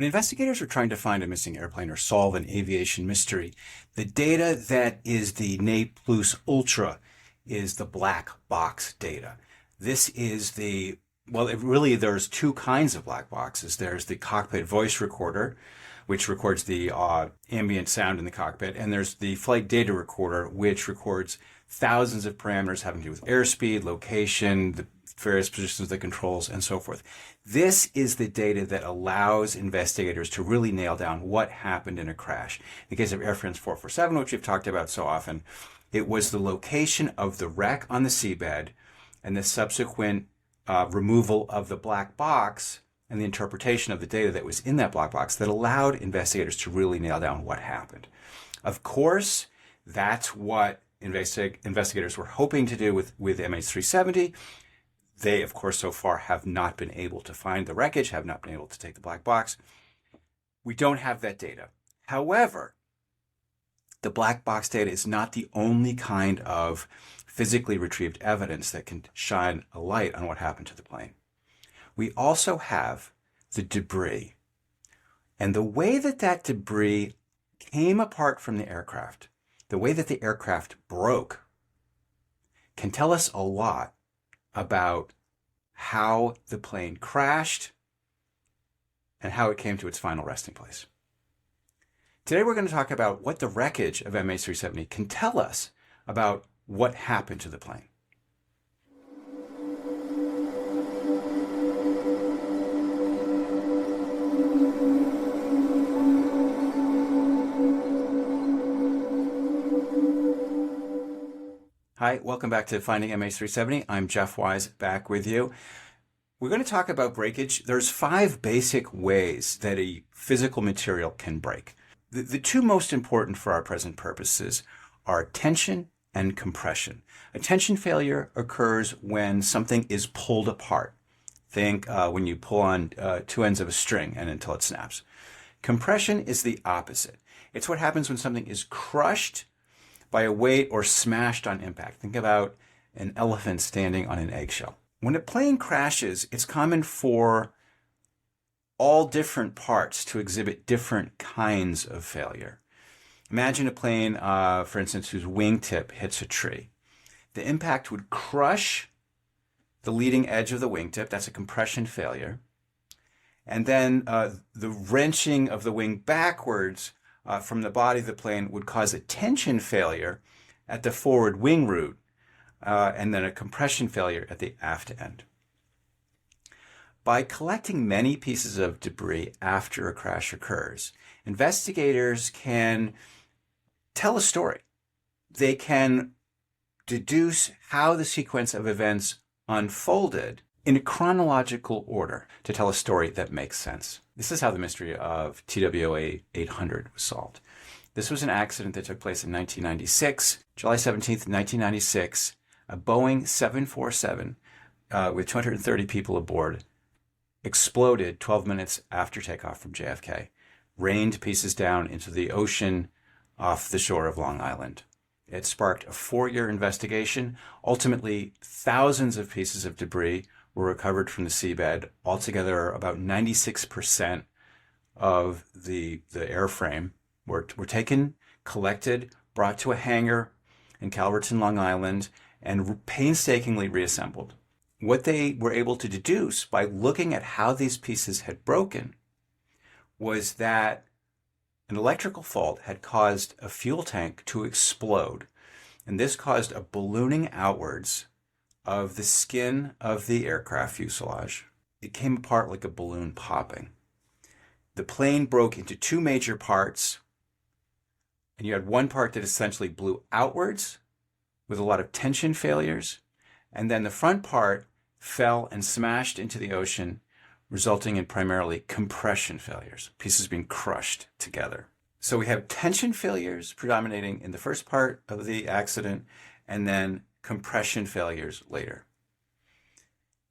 When investigators are trying to find a missing airplane or solve an aviation mystery, the data that is the Ne Plus Ultra is the black box data. This is there's two kinds of black boxes. There's the cockpit voice recorder, which records the ambient sound in the cockpit, and there's the flight data recorder, which records thousands of parameters having to do with airspeed, location, the various positions of the controls, and so forth. This is the data that allows investigators to really nail down what happened in a crash. In the case of Air France 447, which we've talked about so often, it was the location of the wreck on the seabed and the subsequent removal of the black box and the interpretation of the data that was in that black box that allowed investigators to really nail down what happened. Of course, that's what investigators were hoping to do with MH370. They, of course, so far have not been able to find the wreckage, have not been able to take the black box. We don't have that data. However, the black box data is not the only kind of physically retrieved evidence that can shine a light on what happened to the plane. We also have the debris. And the way that that debris came apart from the aircraft, the way that the aircraft broke, can tell us a lot about how the plane crashed and how it came to its final resting place. Today we're going to talk about what the wreckage of MH370 can tell us about what happened to the plane. Hi, welcome back to Finding MH370. I'm Jeff Wise, back with you. We're going to talk about breakage. There's 5 basic ways that a physical material can break. The two most important for our present purposes are tension and compression. A tension failure occurs when something is pulled apart. Think when you pull on 2 ends of a string and until it snaps. Compression is the opposite. It's what happens when something is crushed by a weight or smashed on impact. Think about an elephant standing on an eggshell. When a plane crashes, it's common for all different parts to exhibit different kinds of failure. Imagine a plane, for instance, whose wingtip hits a tree. The impact would crush the leading edge of the wingtip. That's a compression failure. And then the wrenching of the wing backwards from the body of the plane would cause a tension failure at the forward wing root, and then a compression failure at the aft end. By collecting many pieces of debris after a crash occurs, investigators can tell a story. They can deduce how the sequence of events unfolded in a chronological order to tell a story that makes sense. This is how the mystery of TWA-800 was solved. This was an accident that took place in 1996, July 17th, 1996. A Boeing 747 with 230 people aboard exploded 12 minutes after takeoff from JFK, rained pieces down into the ocean off the shore of Long Island. It sparked a 4-year investigation. Ultimately, thousands of pieces of debris were recovered from the seabed. Altogether, about 96% of the airframe were taken, collected, brought to a hangar in Calverton, Long Island, and painstakingly reassembled. What they were able to deduce by looking at how these pieces had broken was that an electrical fault had caused a fuel tank to explode, and this caused a ballooning outwards of the skin of the aircraft fuselage. It came apart like a balloon popping. The plane broke into 2 major parts, and you had one part that essentially blew outwards with a lot of tension failures, and then the front part fell and smashed into the ocean, resulting in primarily compression failures, pieces being crushed together. So we have tension failures predominating in the first part of the accident, and then compression failures later.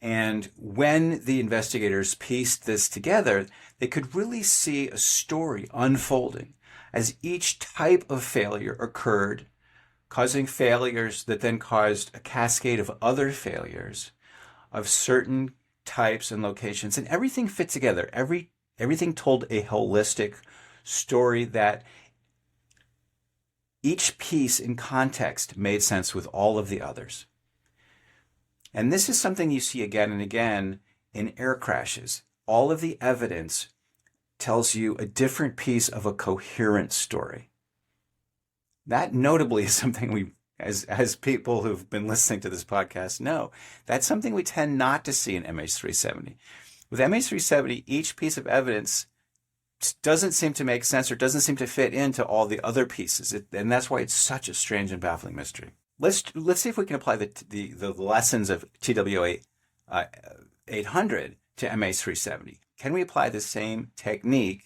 And when the investigators pieced this together, they could really see a story unfolding as each type of failure occurred, causing failures that then caused a cascade of other failures of certain types and locations, and everything fit together. Every Everything told a holistic story that each piece in context made sense with all of the others. And this is something you see again and again in air crashes. All of the evidence tells you a different piece of a coherent story. That notably is something we, as people who've been listening to this podcast know, that's something we tend not to see in MH370. With MH370, each piece of evidence doesn't seem to make sense or doesn't seem to fit into all the other pieces. And that's why it's such a strange and baffling mystery. Let's see if we can apply the lessons of TWA 800 to MH370. Can we apply the same technique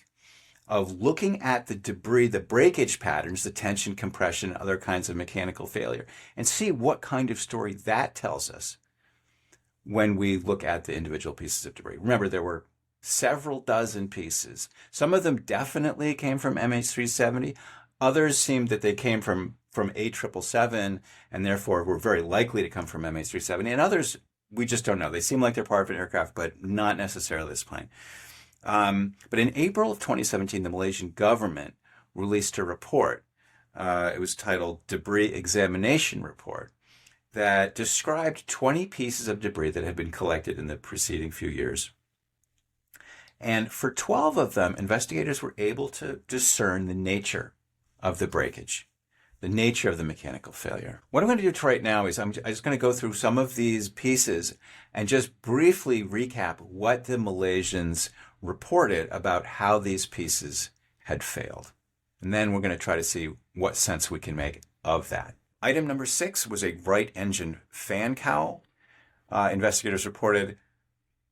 of looking at the debris, the breakage patterns, the tension, compression, other kinds of mechanical failure, and see what kind of story that tells us when we look at the individual pieces of debris? Remember, there were several dozen pieces. Some of them definitely came from MH370. Others seemed that they came from A777 and therefore were very likely to come from MH370. And others, we just don't know. They seem like they're part of an aircraft, but not necessarily this plane. But in April of 2017, the Malaysian government released a report. It was titled Debris Examination Report, that described 20 pieces of debris that had been collected in the preceding few years. And for 12 of them, investigators were able to discern the nature of the breakage, the nature of the mechanical failure. What I'm going to do right now is I'm just going to go through some of these pieces and just briefly recap what the Malaysians reported about how these pieces had failed. And then we're going to try to see what sense we can make of that. Item number 6 was a right engine fan cowl. Investigators reported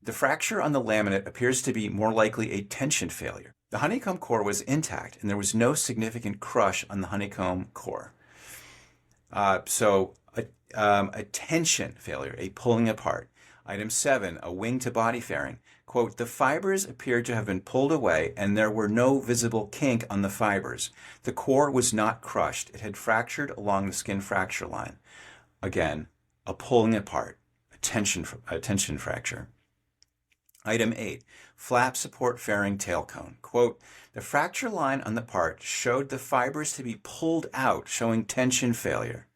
the fracture on the laminate appears to be more likely a tension failure. The honeycomb core was intact and there was no significant crush on the honeycomb core. So a tension failure, a pulling apart. Item 7, a wing-to-body fairing. Quote, the fibers appeared to have been pulled away and there were no visible kink on the fibers. The core was not crushed. It had fractured along the skin fracture line. Again, a pulling apart, a tension fracture. Item 8, flap support fairing tail cone. Quote, the fracture line on the part showed the fibers to be pulled out, showing tension failure.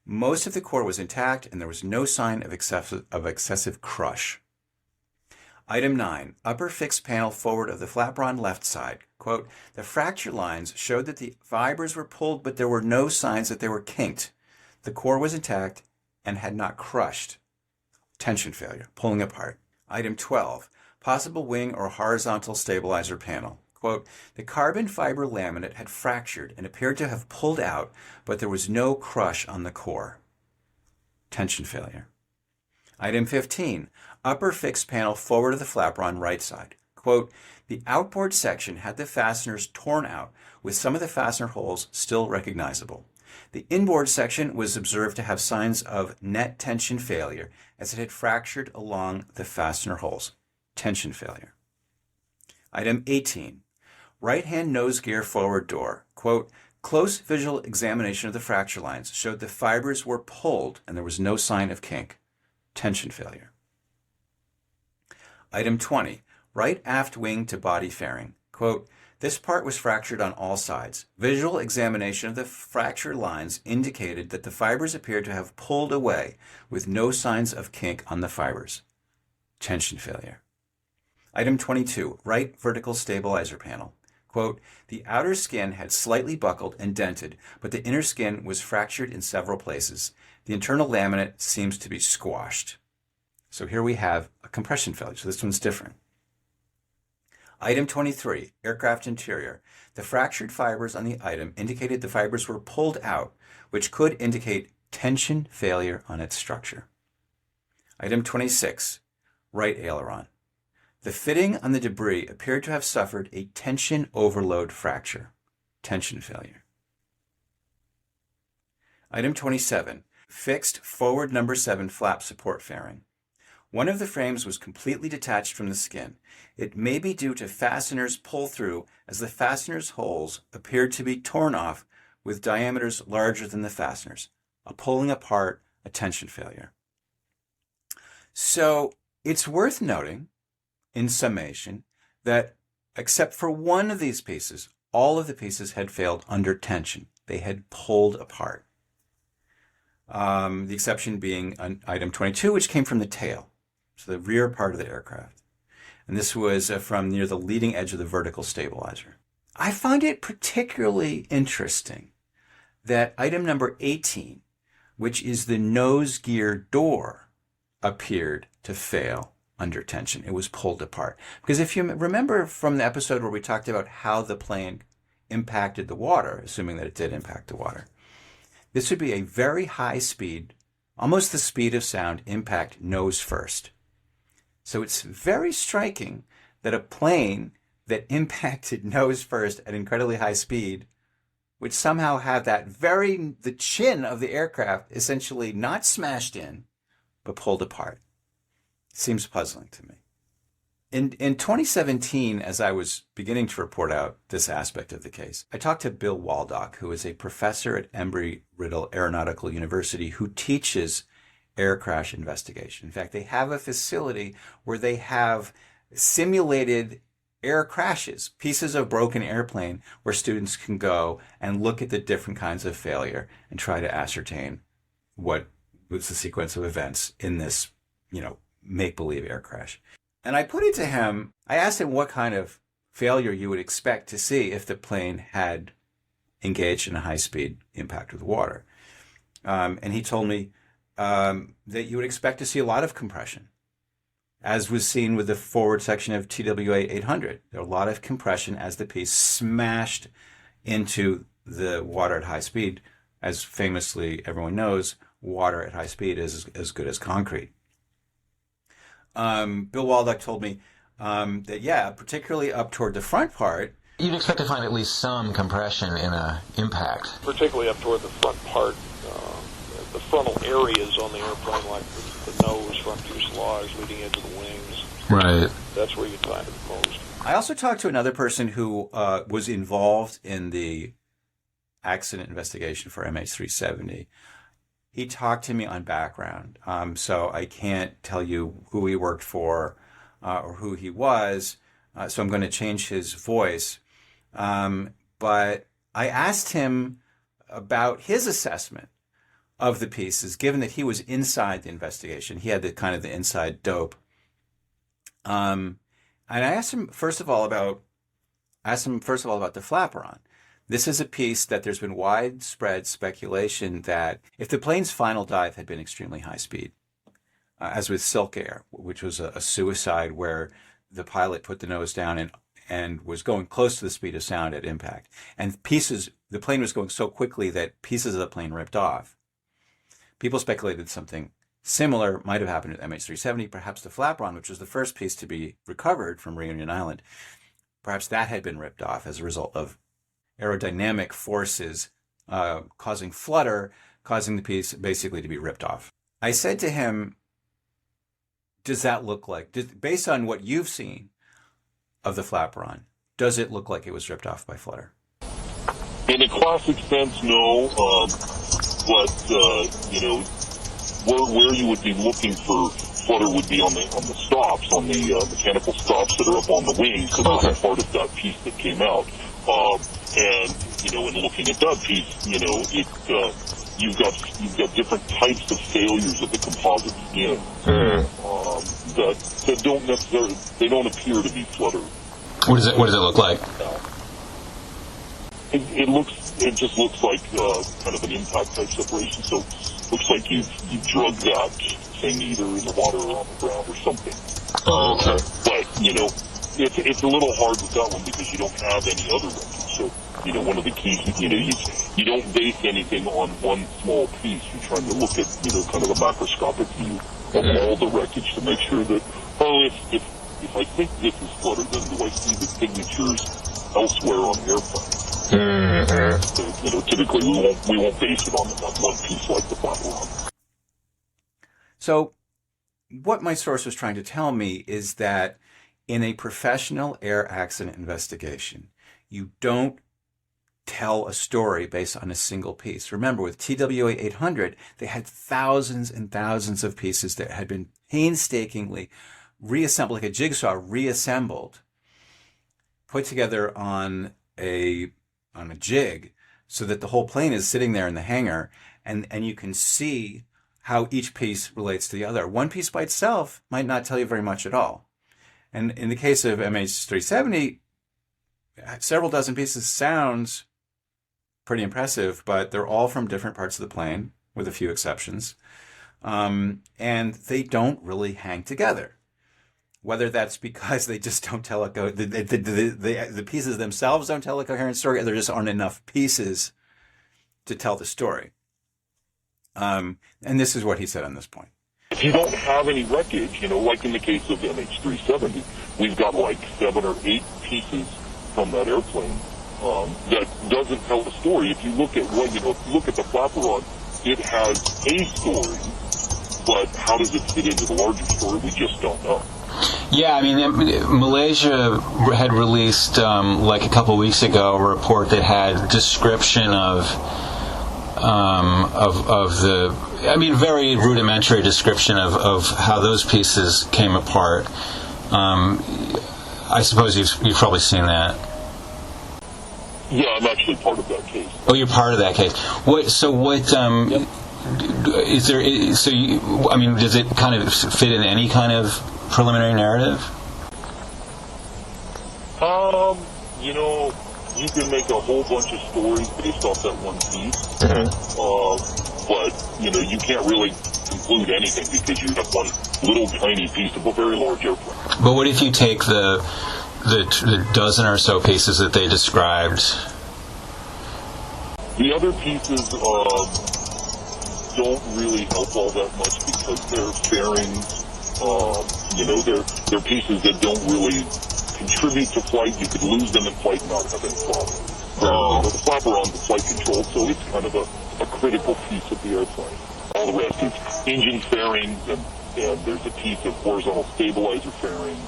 Most of the core was intact and there was no sign of excessive crush. Item 9, upper fixed panel forward of the flaperon left side. Quote, the fracture lines showed that the fibers were pulled, but there were no signs that they were kinked. The core was intact and had not crushed. Tension failure, pulling apart. Item 12, possible wing or horizontal stabilizer panel. Quote, the carbon fiber laminate had fractured and appeared to have pulled out, but there was no crush on the core. Tension failure. Item 15, upper fixed panel forward of the flaperon right side. Quote, the outboard section had the fasteners torn out, with some of the fastener holes still recognizable. The inboard section was observed to have signs of net tension failure as it had fractured along the fastener holes. Tension failure. Item 18, right-hand nose gear forward door. Quote, close visual examination of the fracture lines showed the fibers were pulled and there was no sign of kink. Tension failure. Item 20, right aft wing to body fairing. Quote, this part was fractured on all sides. Visual examination of the fracture lines indicated that the fibers appeared to have pulled away with no signs of kink on the fibers. Tension failure. Item 22, right vertical stabilizer panel. Quote, the outer skin had slightly buckled and dented, but the inner skin was fractured in several places. The internal laminate seems to be squashed. So here we have a compression failure. So this one's different. Item 23, aircraft interior. The fractured fibers on the item indicated the fibers were pulled out, which could indicate tension failure on its structure. Item 26, right aileron. The fitting on the debris appeared to have suffered a tension overload fracture. Tension failure. Item 27, fixed forward number 7 flap support fairing. One of the frames was completely detached from the skin. It may be due to fasteners pull through, as the fasteners holes appeared to be torn off with diameters larger than the fasteners. A pulling apart, a tension failure. So it's worth noting, in summation, that except for one of these pieces, all of the pieces had failed under tension. They had pulled apart. The exception being item 22, which came from the tail, so the rear part of the aircraft. And this was from near the leading edge of the vertical stabilizer. I find it particularly interesting that item number 18, which is the nose gear door, appeared to fail under tension. It was pulled apart. Because if you remember from the episode where we talked about how the plane impacted the water, assuming that it did impact the water, this would be a very high speed, almost the speed of sound, impact nose first. So it's very striking that a plane that impacted nose first at incredibly high speed would somehow have the chin of the aircraft essentially not smashed in, but pulled apart. Seems puzzling to me. In 2017, as I was beginning to report out this aspect of the case, I talked to Bill Waldock, who is a professor at Embry-Riddle Aeronautical University who teaches air crash investigation. In fact, they have a facility where they have simulated air crashes, pieces of broken airplane, where students can go and look at the different kinds of failure and try to ascertain what was the sequence of events in this, make-believe air crash. And I put it to him, I asked him what kind of failure you would expect to see if the plane had engaged in a high-speed impact with water. And he told me that you would expect to see a lot of compression, as was seen with the forward section of TWA-800. There was a lot of compression as the piece smashed into the water at high speed. As famously everyone knows, water at high speed is as good as concrete. Bill Waldock told me that, particularly up toward the front part, you'd expect to find at least some compression in an impact. Particularly up toward the front part, the frontal areas on the airplane, like the nose, front fuselage, leading edge of the wings. Right. That's where you'd find it most. I also talked to another person who was involved in the accident investigation for MH370. He talked to me on background, so I can't tell you who he worked for or who he was, so I'm going to change his voice. But I asked him about his assessment of the pieces, given that he was inside the investigation. He had the inside dope. And I asked him first of all about the flaperon. This is a piece that there's been widespread speculation that if the plane's final dive had been extremely high speed, as with Silk Air, which was a suicide where the pilot put the nose down and was going close to the speed of sound at impact, and the plane was going so quickly that pieces of the plane ripped off. People speculated something similar might have happened with MH370, perhaps the flaperon, which was the first piece to be recovered from Reunion Island. Perhaps that had been ripped off as a result of aerodynamic forces causing flutter, causing the piece basically to be ripped off. I said to him, does that look like, based on what you've seen of the flaperon, does it look like it was ripped off by flutter? In a classic sense, no. Where you would be looking for flutter would be on the stops, on the mechanical stops that are up on the wings, because that's part of that piece that came out. And in looking at that piece, you've got different types of failures of the composite skin that don't necessarily, they don't appear to be flutter. What does it look like? It just looks like kind of an impact type separation. So it looks like you've drugged that thing either in the water or on the ground or something. Oh, okay. But it's a little hard with that one because you don't have any other wreckage. So one of the keys, you don't base anything on one small piece. You're trying to look at kind of a macroscopic view of all the wreckage to make sure that if I think this is flutter, then do I see the signatures elsewhere on the airplane? So, typically we won't base it on one piece like the flaperon. So what my source was trying to tell me is that in a professional air accident investigation, you don't tell a story based on a single piece. Remember, with TWA-800, they had thousands and thousands of pieces that had been painstakingly reassembled, like a jigsaw reassembled, put together on a jig so that the whole plane is sitting there in the hangar, and you can see how each piece relates to the other. One piece by itself might not tell you very much at all. And in the case of MH370, several dozen pieces sounds pretty impressive, but they're all from different parts of the plane, with a few exceptions. And they don't really hang together. Whether that's because they just don't tell the pieces themselves don't tell a coherent story, or there just aren't enough pieces to tell the story. And this is what he said on this point. If you don't have any wreckage, like in the case of MH370, we've got like 7 or 8 pieces from that airplane that doesn't tell the story. If you look at if you look at the flapper rod, it has a story, but how does it fit into the larger story? We just don't know. Yeah, I mean, Malaysia had released, like a couple weeks ago, a report that had description of the, very rudimentary description of how those pieces came apart. I suppose you've probably seen that. Yeah, I'm actually part of that case. Oh, you're part of that case. What? Yep. Is there? Does it kind of fit in any kind of preliminary narrative? You can make a whole bunch of stories based off that one piece. But you can't really conclude anything because you have one little tiny piece of a very large airplane. But what if you take the dozen or so pieces that they described? The other pieces don't really help all that much because they're fairings. They're pieces that don't really contribute to flight. You could lose them in flight and not have any problem. The flapper on the flight control, so it's kind of a critical piece of the airplane. All the rest is engine fairings, and there's a piece of horizontal stabilizer fairings,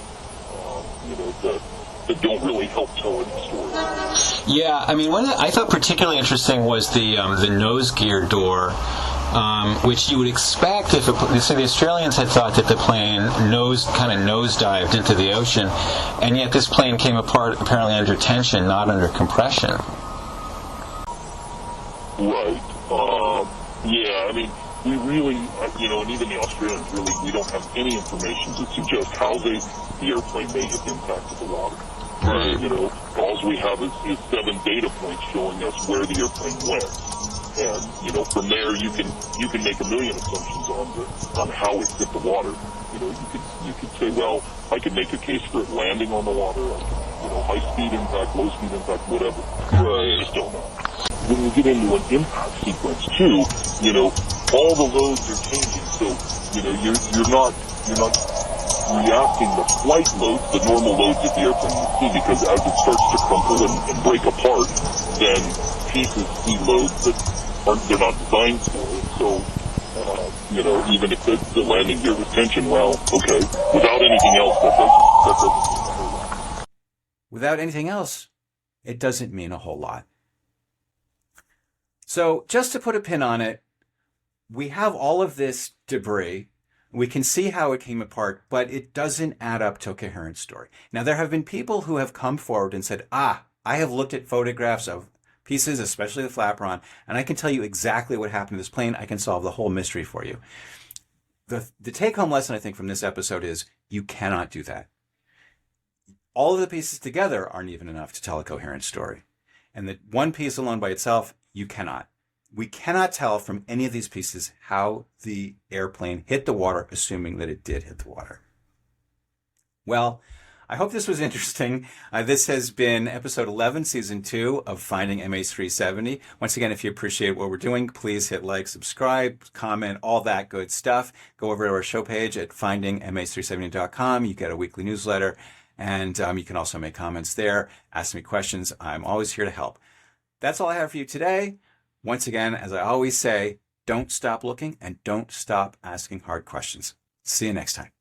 that don't really help tell any story. Yeah, one I thought particularly interesting was the nose gear door, which you would expect if the Australians had thought that the plane nosedived into the ocean, and yet this plane came apart apparently under tension, not under compression. Right. We really, and even the Australians we don't have any information to suggest how the airplane may have impacted the water. Right. All we have is 7 data points showing us where the airplane went. And, from there you can make a million assumptions on how it hit the water. You could say, well, I could make a case for it landing on the water, high speed impact, low speed impact, whatever. I just don't know. When you get into an impact sequence too, all the loads are changing. So, you're not reacting the flight loads, the normal loads that the airplane would see, because as it starts to crumple and break apart, then pieces see loads that they're not designed for it. So, even if the landing gear was tension, well, okay, without anything else, that doesn't mean a whole lot. Without anything else, it doesn't mean a whole lot. So just to put a pin on it, we have all of this debris. We can see how it came apart, but it doesn't add up to a coherent story. Now, there have been people who have come forward and said, I have looked at photographs of pieces, especially the flaperon, and I can tell you exactly what happened to this plane. I can solve the whole mystery for you. The take-home lesson, I think, from this episode is you cannot do that. All of the pieces together aren't even enough to tell a coherent story. And the one piece alone by itself, you cannot. We cannot tell from any of these pieces how the airplane hit the water, assuming that it did hit the water. Well, I hope this was interesting. This has been episode 11, season 2 of Finding MH370. Once again, if you appreciate what we're doing, please hit like, subscribe, comment, all that good stuff. Go over to our show page at findingmh370.com. You get a weekly newsletter, and you can also make comments there. Ask me questions. I'm always here to help. That's all I have for you today. Once again, as I always say, don't stop looking and don't stop asking hard questions. See you next time.